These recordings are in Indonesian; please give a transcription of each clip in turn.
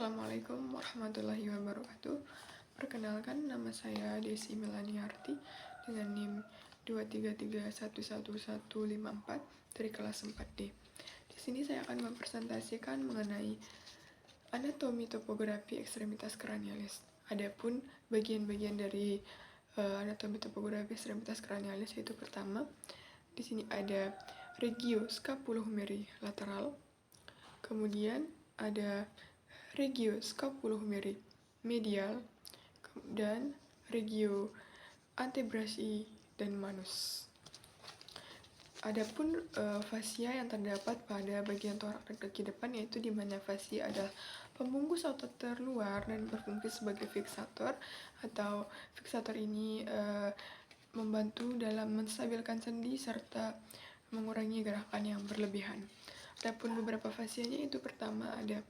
Assalamualaikum warahmatullahi wabarakatuh. Perkenalkan, nama saya Desi Melaniarti dengan NIM 233111154 dari kelas 4D. Di sini saya akan mempresentasikan mengenai anatomi topografi ekstremitas kranialis. Adapun bagian-bagian dari anatomi topografi ekstremitas kranialis yaitu pertama, di sini ada regio scapulomeri lateral, kemudian ada regio scapulomeri medial, dan regio antebrachii dan manus. Adapun fasia yang terdapat pada bagian torak dan kaki depan, yaitu di mana fasia adalah pembungkus otot terluar dan berfungsi sebagai fiksator, atau fiksator ini membantu dalam menstabilkan sendi serta mengurangi gerakan yang berlebihan. Adapun beberapa fasianya, itu pertama ada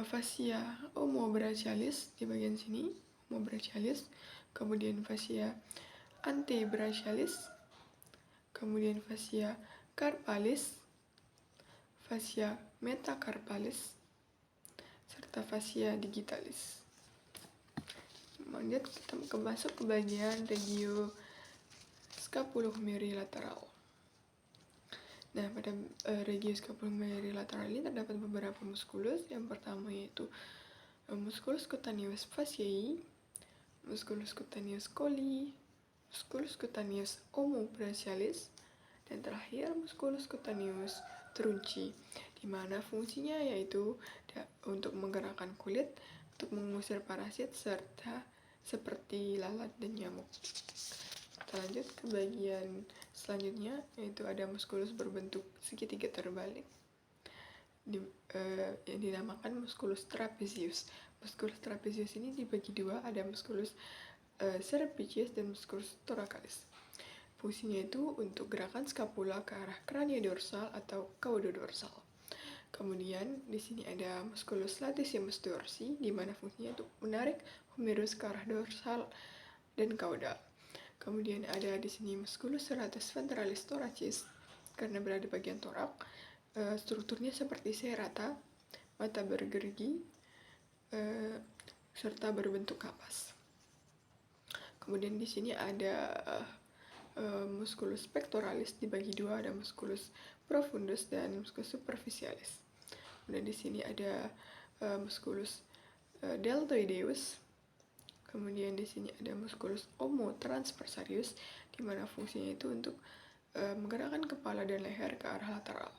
fascia omobrachialis di bagian sini, omobrachialis, kemudian fascia antebrachialis, kemudian fascia carpalis, fascia metacarpalis, serta fascia digitalis. Kemudian kita masuk ke bagian regio scapulomeri lateral. Nah, pada regio scapulomeri lateral ini terdapat beberapa muskulus. Yang pertama yaitu musculus cutaneus fasciae, musculus cutaneus colli, musculus cutaneus omobrachialis, dan terakhir musculus cutaneus trunci, di mana fungsinya yaitu untuk menggerakkan kulit, untuk mengusir parasit, serta seperti lalat dan nyamuk. Kita lanjut ke bagian selanjutnya, yaitu ada muskulus berbentuk segitiga terbalik yang dinamakan musculus trapezius. Musculus trapezius ini dibagi dua, ada musculus cervicis dan musculus thoracalis. Fungsinya itu untuk gerakan scapula ke arah craniodorsal atau caudodorsal. Kemudian di sini ada musculus latissimus dorsi, di mana fungsinya untuk menarik humerus ke arah dorsal dan caudal. Kemudian ada di sini musculus serratus ventralis thoracis, karena berada di bagian torak. Strukturnya seperti serrata, mata bergerigi, serta berbentuk kapas. Kemudian di sini ada musculus pectoralis dibagi dua, ada musculus profundus dan musculus superficialis. Kemudian di sini ada musculus deltoideus. Kemudian di sini ada musculus omotransversarius, di mana fungsinya itu untuk menggerakkan kepala dan leher ke arah lateral.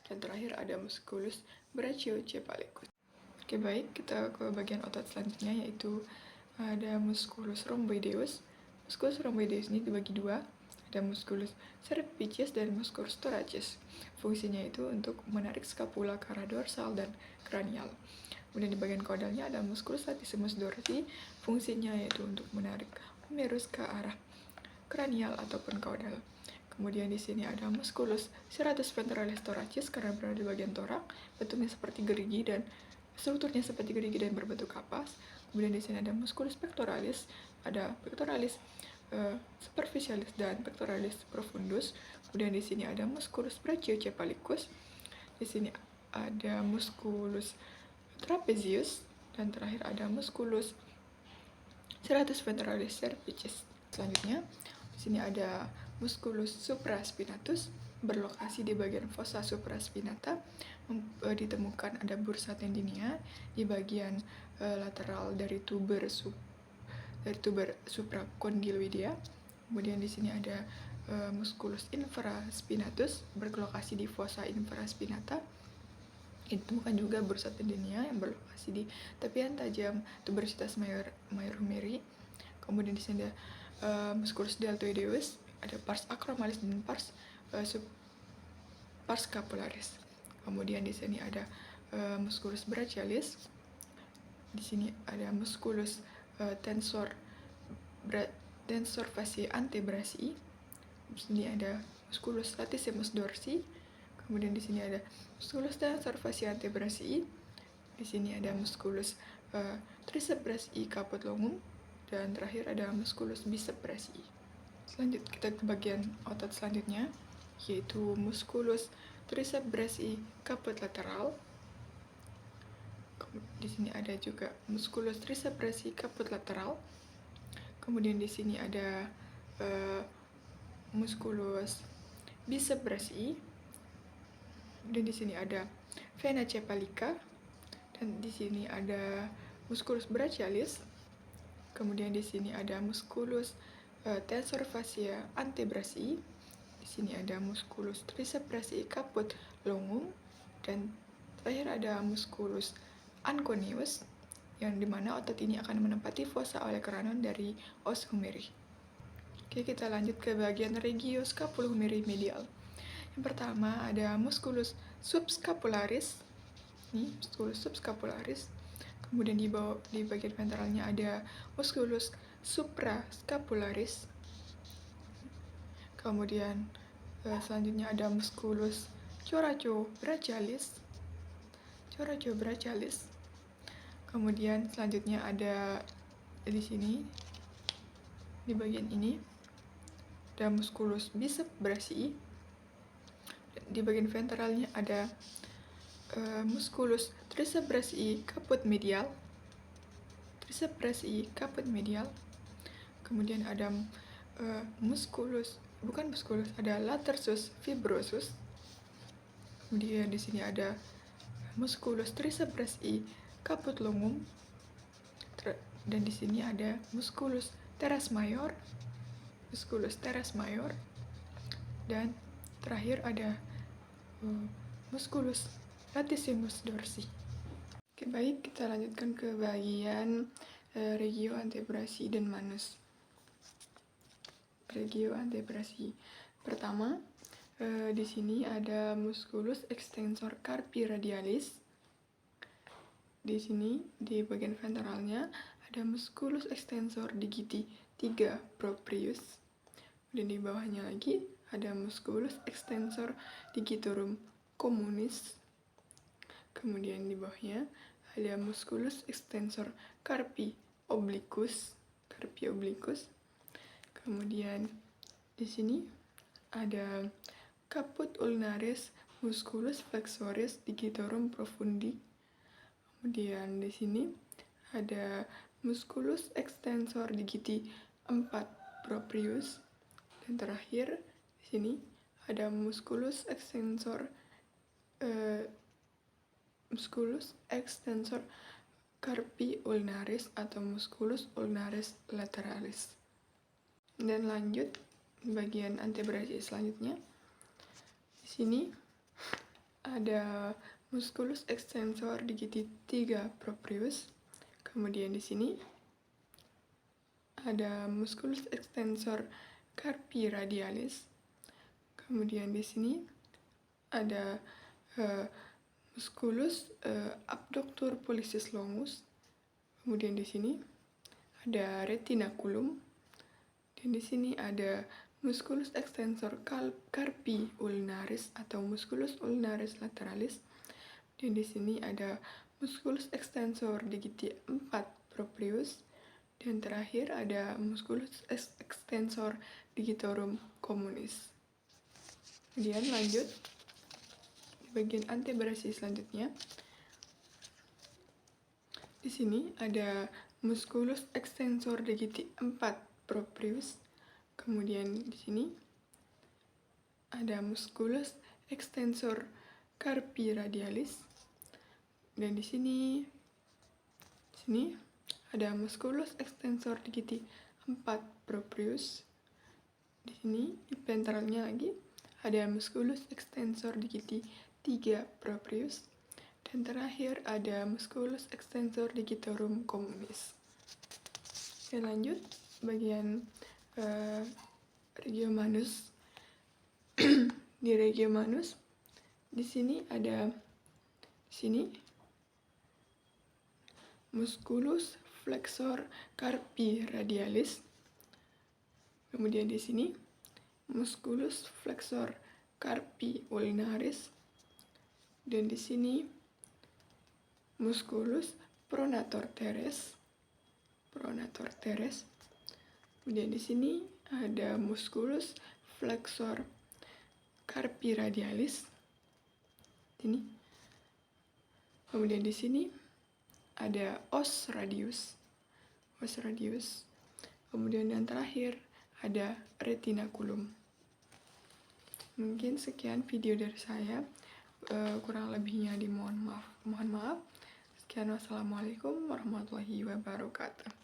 Dan terakhir ada musculus brachiocephalicus. Oke, baik, kita ke bagian otot selanjutnya, yaitu ada musculus rhomboideus. Musculus rhomboideus ini dibagi dua, ada musculus cervicis dan musculus thoracis. Fungsinya itu untuk menarik scapula ke arah dorsal dan kranial. Kemudian di bagian caudalnya ada musculus latissimus dorsi, fungsinya yaitu untuk menarik humerus ke arah kranial ataupun caudal. Kemudian di sini ada musculus serratus ventralis thoracis, karena berada di bagian torak, bentuknya seperti gerigi dan strukturnya seperti gerigi dan berbentuk kapas. Kemudian di sini ada musculus pectoralis, ada pectoralis superficialis dan pectoralis profundus. Kemudian di sini ada musculus brachiocephalicus. Di sini ada musculus trapezius, dan terakhir ada musculus serratus ventralis cervicis. Selanjutnya, di sini ada musculus supraspinatus, berlokasi di bagian fossa supraspinata. Ditemukan ada bursa tendinia di bagian lateral dari tuber supracondyloidea. Kemudian di sini ada musculus infraspinatus, berlokasi di fossa infraspinata. Ditemukan juga bursa tendinia yang berlokasi di tepian tajam tuberositas major-humeri. Kemudian di sini ada musculus deltoideus, ada pars acromialis dan pars scapularis. Kemudian di sini ada musculus brachialis. Di sini ada musculus tensor fasciae antebrachii. Di sini ada musculus latissimus dorsi. Kemudian di sini ada musculus tensor fasciae antebrachii. Di sini ada musculus triceps brachii caput longum, dan terakhir ada musculus biceps brachii. Selanjutnya kita ke bagian otot selanjutnya, yaitu musculus triceps brachii caput lateral. Di sini ada juga musculus triceps caput lateral. Kemudian di sini ada musculus biceps brachii. Dan di sini ada vena cephalica. Dan di sini ada musculus brachialis. Kemudian di sini ada musculus tensor fascia antebrachii. Di sini ada musculus triceps brachii caput longum. Dan terakhir ada musculus anconeus, yang dimana otot ini akan menempati fossa olecranon dari os humeri. Oke, kita lanjut ke bagian regioscapula-humeri medial. Yang pertama ada musculus subscapularis. Ini musculus subscapularis. Kemudian di bagian ventralnya ada musculus suprascapularis. Kemudian selanjutnya ada musculus coracobrachialis. Kemudian selanjutnya ada di sini, di bagian ini ada musculus biceps brachii. Di bagian ventralnya ada musculus triceps brachii caput medial. Kemudian ada ada latersus fibrosus. Kemudian di sini ada musculus triceps brachii caput longum. Dan di sini ada musculus teres mayor. Dan terakhir ada musculus latissimus dorsi. Oke, baik, kita lanjutkan ke bagian regio antebrasi dan manus. Regio antebrasi. Pertama, di sini ada musculus extensor carpi radialis. Di sini di bagian ventralnya ada musculus extensor digiti 3 proprius. Dan di bawahnya lagi ada musculus extensor digitorum communis. Kemudian di bawahnya ada musculus extensor carpi obliquus. Kemudian di sini ada caput ulnaris musculus flexoris digitorum profundi. Kemudian di sini ada musculus extensor digiti 4 proprius. Dan terakhir di sini ada musculus extensor carpi ulnaris atau musculus ulnaris lateralis. Dan lanjut bagian antebrasi selanjutnya. Di sini ada musculus extensor digiti 3 proprius. Kemudian di sini ada musculus extensor carpi radialis. Kemudian di sini ada musculus abductor pollicis longus. Kemudian di sini ada retinaculum. Dan di sini ada musculus extensor carpi ulnaris atau musculus ulnaris lateralis. Dan di sini ada musculus extensor digiti 4 proprius. Dan terakhir ada musculus extensor digitorum communis. Kemudian lanjut bagian antebrasi selanjutnya. Di sini ada musculus extensor digiti 4 proprius. Kemudian di sini ada musculus extensor carpi radialis. Dan di sini ada musculus extensor digiti 4 proprius. Di sini di ventralnya lagi ada musculus extensor digiti 3 proprius. Dan terakhir ada musculus extensor digitorum communis. Dan lanjut bagian regio manus. Di regio manus di sini ada musculus flexor carpi radialis. Kemudian di sini musculus flexor carpi ulnaris. Dan di sini musculus pronator teres. Kemudian di sini ada musculus flexor carpi radialis. Ini. Kemudian di sini ada os radius, kemudian yang terakhir ada retinaculum. Mungkin sekian video dari saya, kurang lebihnya dimohon maaf. Sekian, wassalamualaikum warahmatullahi wabarakatuh.